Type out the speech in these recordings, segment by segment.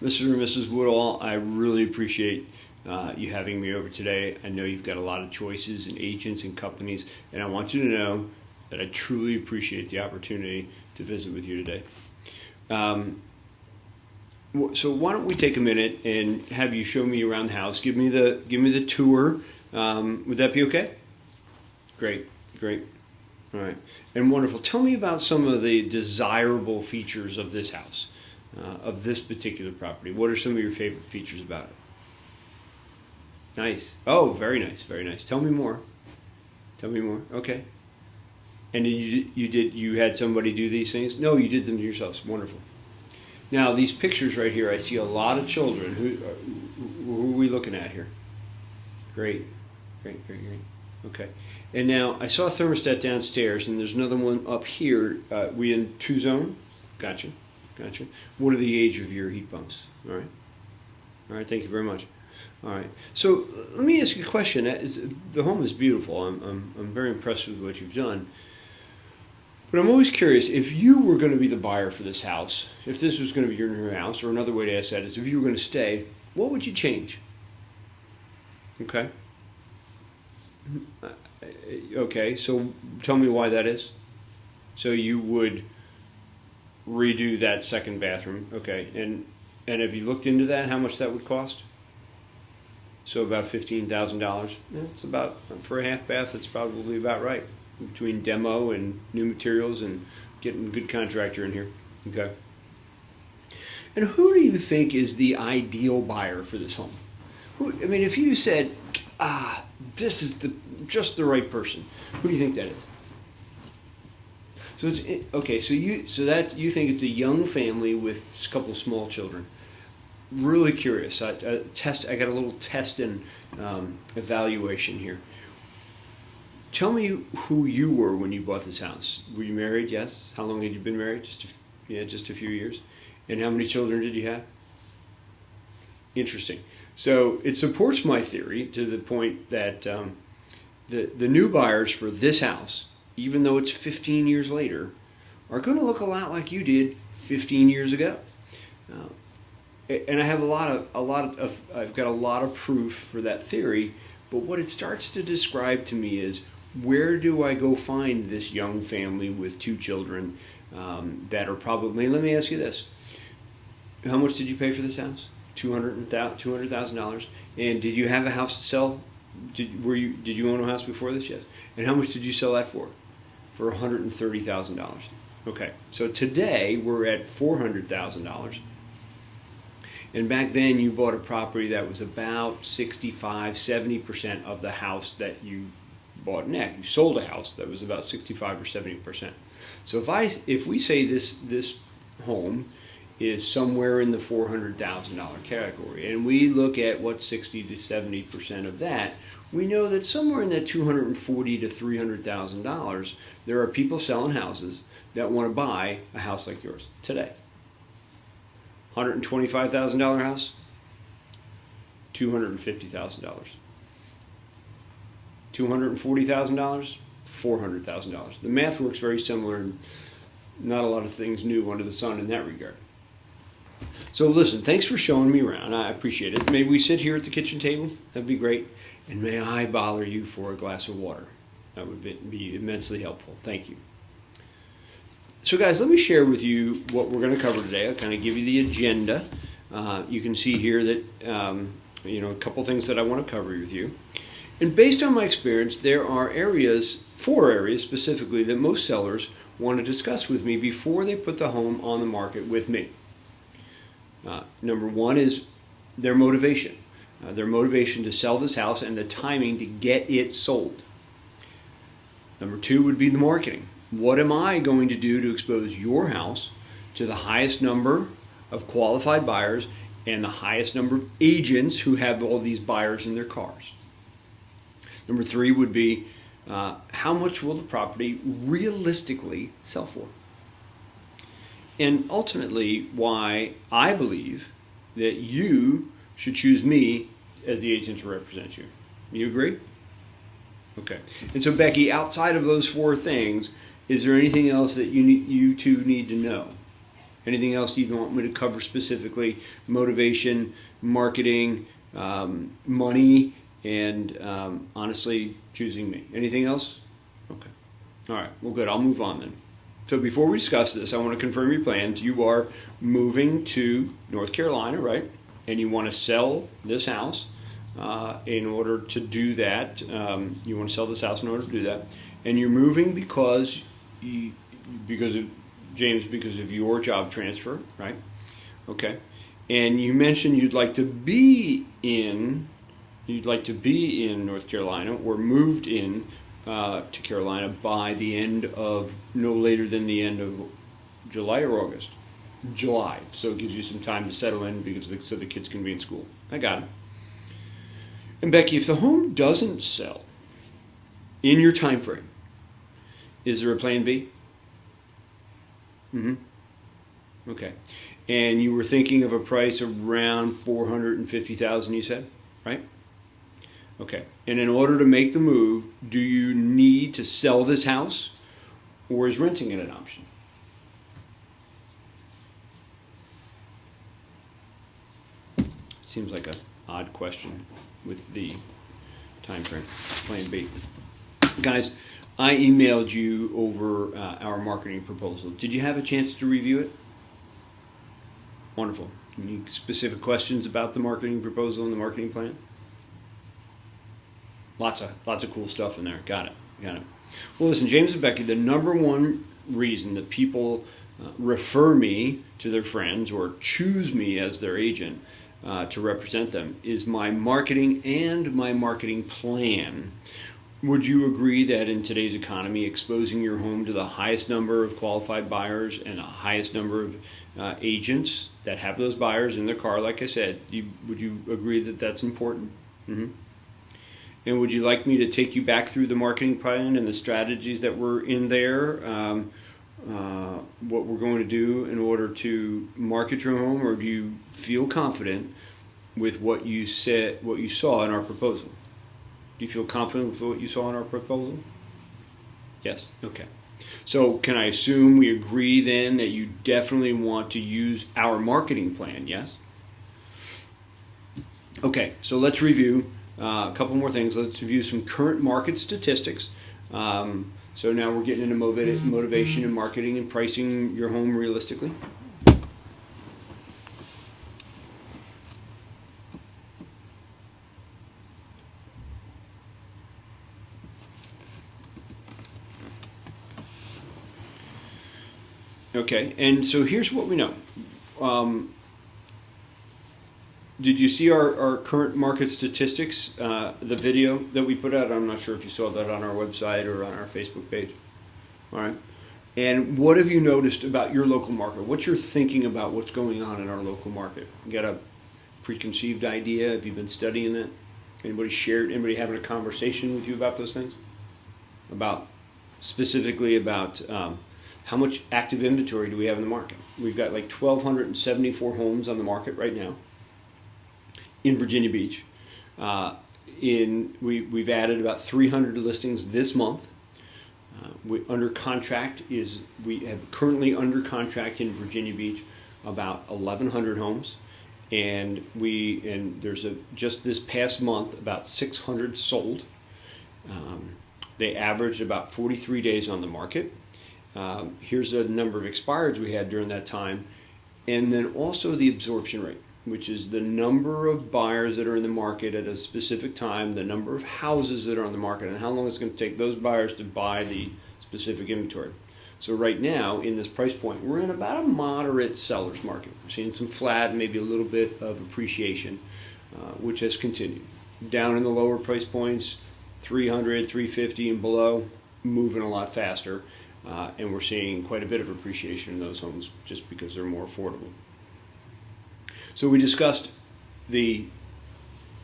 Mr. and Mrs. Woodall, I really appreciate you having me over today. I know you've got a lot of choices and agents and companies, and I want you to know that I truly appreciate the opportunity to visit with you today. So why don't we take a minute and have you show me around the house? Give me the tour. Would that be okay? Great. All right, and wonderful. Tell me about some of the desirable features of this house, of this particular property. What are some of your favorite features about it? Nice. Oh, very nice. Tell me more. Okay. And you had somebody do these things? No, you did them yourselves. Wonderful. Now these pictures right here, I see a lot of children. Who are we looking at here? Great. Okay. And now I saw a thermostat downstairs, and there's another one up here. We in 2-zone? Gotcha. What are the age of your heat pumps? All right. Thank you very much. All right. So let me ask you a question. The home is beautiful. I'm very impressed with what you've done. But I'm always curious, if you were going to be the buyer for this house, if this was going to be your new house, or another way to ask that is, if you were going to stay, what would you change? Okay. Okay, so tell me why that is. So you would redo that second bathroom, okay? And have you looked into that? How much that would cost? So about $15,000. It's about, for a half bath, it's probably about right, between demo and new materials and getting a good contractor in here. Okay. And who do you think is the ideal buyer for this home? If you said, this is just the right person, who do you think that is? So it's okay. So you think it's a young family with a couple of small children. Really curious. I got a little test and evaluation here. Tell me who you were when you bought this house. Were you married? Yes. How long had you been married? Just a few years. And how many children did you have? Interesting. So it supports my theory to the point that the new buyers for this house, even though it's 15 years later, are going to look a lot like you did 15 years ago. And I have I've got a lot of proof for that theory. But what it starts to describe to me is, where do I go find this young family with 2 children that are probably? Let me ask you this: how much did you pay for this house? $200,000. And did you have a house to sell? Did you own a house before this? Yes. And how much did you sell that for? For $130,000. Okay. So today we're at $400,000. And back then you bought a property that was about 65-70% of the house that you bought next. You sold a house that was about 65 or 70%. So if we say this home is somewhere in the $400,000 category, and we look at what 60 to 70% of that, we know that somewhere in that $240,000 to $300,000, there are people selling houses that want to buy a house like yours today. $125,000 house, $250,000. $240,000, $400,000. The math works very similar, and not a lot of things new under the sun in that regard. So listen, thanks for showing me around. I appreciate it. May we sit here at the kitchen table? That'd be great. And may I bother you for a glass of water? That would be immensely helpful. Thank you. So guys, let me share with you what we're going to cover today. I'll kind of give you the agenda. You can see here that a couple things that I want to cover with you. And based on my experience, there are 4 areas specifically, that most sellers want to discuss with me before they put the home on the market with me. Number 1 is their motivation. Their motivation to sell this house and the timing to get it sold. Number 2 would be the marketing. What am I going to do to expose your house to the highest number of qualified buyers and the highest number of agents who have all these buyers in their cars? Number 3 would be, how much will the property realistically sell for? And ultimately, why I believe that you should choose me as the agent to represent you. You agree? Okay. And so, Becky, outside of those 4 things, is there anything else that you two need to know? Anything else you want me to cover specifically? Motivation, marketing, money, and honestly, choosing me. Anything else? Okay. All right. Well, good. I'll move on then. So before we discuss this, I want to confirm your plans. You are moving to North Carolina, right? And you want to sell this house. In order to do that, you want to sell this house in order to do that. And you're moving because of your job transfer, right? Okay. And you mentioned you'd like to be in North Carolina or moved in to Carolina by the end of, no later than the end of July or August? July. So it gives you some time to settle in so the kids can be in school. I got it. And Becky, if the home doesn't sell in your time frame, is there a plan B? Okay. And you were thinking of a price around $450,000, you said, right? Okay. And in order to make the move, do you need to sell this house, or is renting it an option? Seems like an odd question with the time frame. Plan B. Guys, I emailed you over our marketing proposal. Did you have a chance to review it? Wonderful. Any specific questions about the marketing proposal and the marketing plan? Lots of cool stuff in there. Got it. Well, listen, James and Becky, the number one reason that people refer me to their friends or choose me as their agent to represent them is my marketing and my marketing plan. Would you agree that in today's economy, exposing your home to the highest number of qualified buyers and the highest number of agents that have those buyers in their car, like I said, would you agree that that's important? And would you like me to take you back through the marketing plan and the strategies that were in there, what we're going to do in order to market your home, or do you feel confident with what you saw in our proposal? Do you feel confident with what you saw in our proposal? Yes? Okay. So can I assume we agree then that you definitely want to use our marketing plan, yes? Okay, so let's review a couple more things. Let's review some current market statistics. So now we're getting into motivation and marketing and pricing your home realistically. Okay, and so here's what we know. Did you see our current market statistics, the video that we put out? I'm not sure if you saw that on our website or on our Facebook page. All right. And what have you noticed about your local market? What's your thinking about what's going on in our local market? You got a preconceived idea? Have you been studying that? Anybody having a conversation with you about those things? Specifically about how much active inventory do we have in the market? We've got like 1,274 homes on the market right now in Virginia Beach. We've added about 300 listings this month. We have currently under contract in Virginia Beach about 1,100 homes, and there's just this past month about 600 sold. They averaged about 43 days on the market. Here's the number of expireds we had during that time, and then also the absorption rate, which is the number of buyers that are in the market at a specific time, the number of houses that are on the market, and how long it's going to take those buyers to buy the specific inventory. So right now, in this price point, we're in about a moderate seller's market. We're seeing some flat, maybe a little bit of appreciation, which has continued. Down in the lower price points, 300, 350 and below, moving a lot faster. And we're seeing quite a bit of appreciation in those homes just because they're more affordable. So we discussed the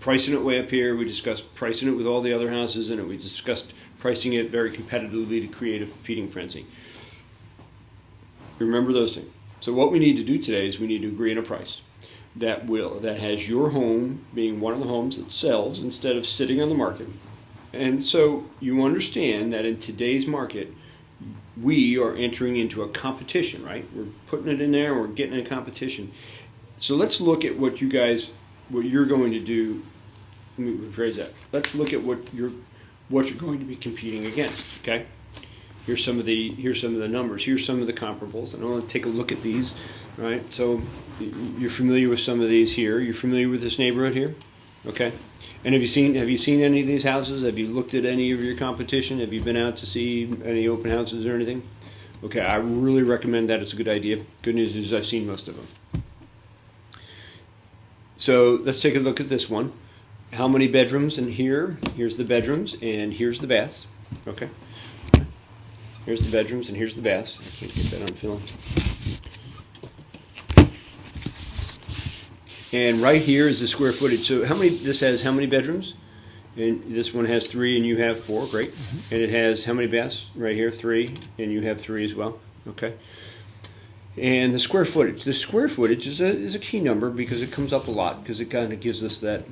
pricing it way up here. We discussed pricing it with all the other houses in it. We discussed pricing it very competitively to create a feeding frenzy. Remember those things. So what we need to do today is we need to agree on a price that has your home being one of the homes that sells instead of sitting on the market. And so you understand that in today's market, we are entering into a competition, right? We're putting it in there, and we're getting in a competition. So let's look at what you're going to do. Let me rephrase that. Let's look at what you're going to be competing against. Okay. Here's some of the numbers. Here's some of the comparables, and I want to take a look at these. Right. So you're familiar with some of these here. You're familiar with this neighborhood here. Okay. And have you seen any of these houses? Have you looked at any of your competition? Have you been out to see any open houses or anything? Okay, I really recommend that. It's a good idea. Good news is I've seen most of them. So let's take a look at this one. How many bedrooms in here? Here's the bedrooms and here's the baths. Okay. Here's the bedrooms and here's the baths. I can't get that on film. And right here is the square footage. So this has how many bedrooms? And this one has 3 and you have 4, great. And it has how many baths? Right here, 3, and you have 3 as well. Okay. And the square footage. The square footage is a key number because it comes up a lot because it kind of gives us that,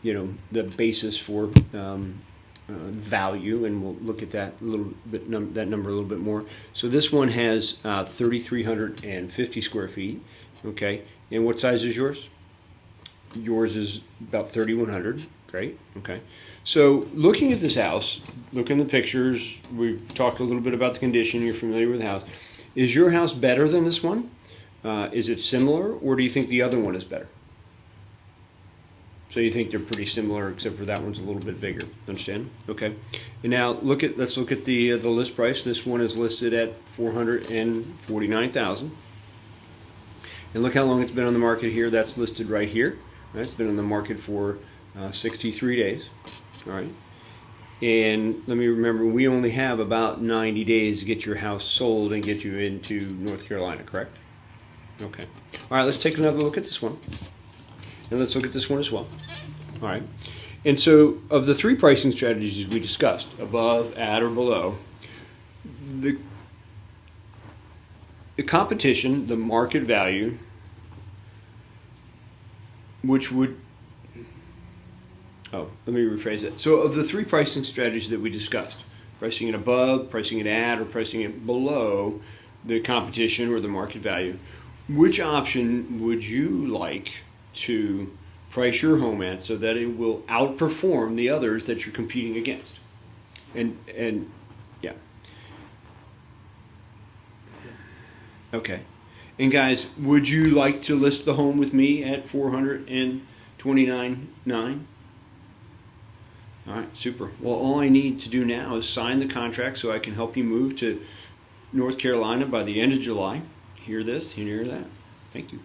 the basis for value, and we'll look at that a little bit, that number a little bit more. So this one has 3,350 square feet. Okay. And what size is yours? Yours is about 3,100. Great. Okay. So looking at this house, looking at the pictures, we've talked a little bit about the condition. You're familiar with the house. Is your house better than this one? Is it similar, or do you think the other one is better? So you think they're pretty similar, except for that one's a little bit bigger. Understand? Okay. And now let's look at the list price. This one is listed at $449,000. And look how long it's been on the market here. That's listed right here. Right? It's been on the market for 63 days. All right. And let me remember, we only have about 90 days to get your house sold and get you into North Carolina, correct? Okay. All right, let's take another look at this one. And let's look at this one as well. All right. And so of the 3 pricing strategies we discussed, above, at, or below, the competition, the market value, which would, let me rephrase that. So of the 3 pricing strategies that we discussed, pricing it above, pricing it at, or pricing it below the competition or the market value, which option would you like to price your home at so that it will outperform the others that you're competing against? And yeah. Okay. And guys, would you like to list the home with me at $429,900? All right, super. Well, all I need to do now is sign the contract so I can help you move to North Carolina by the end of July. Hear this, hear that. Thank you.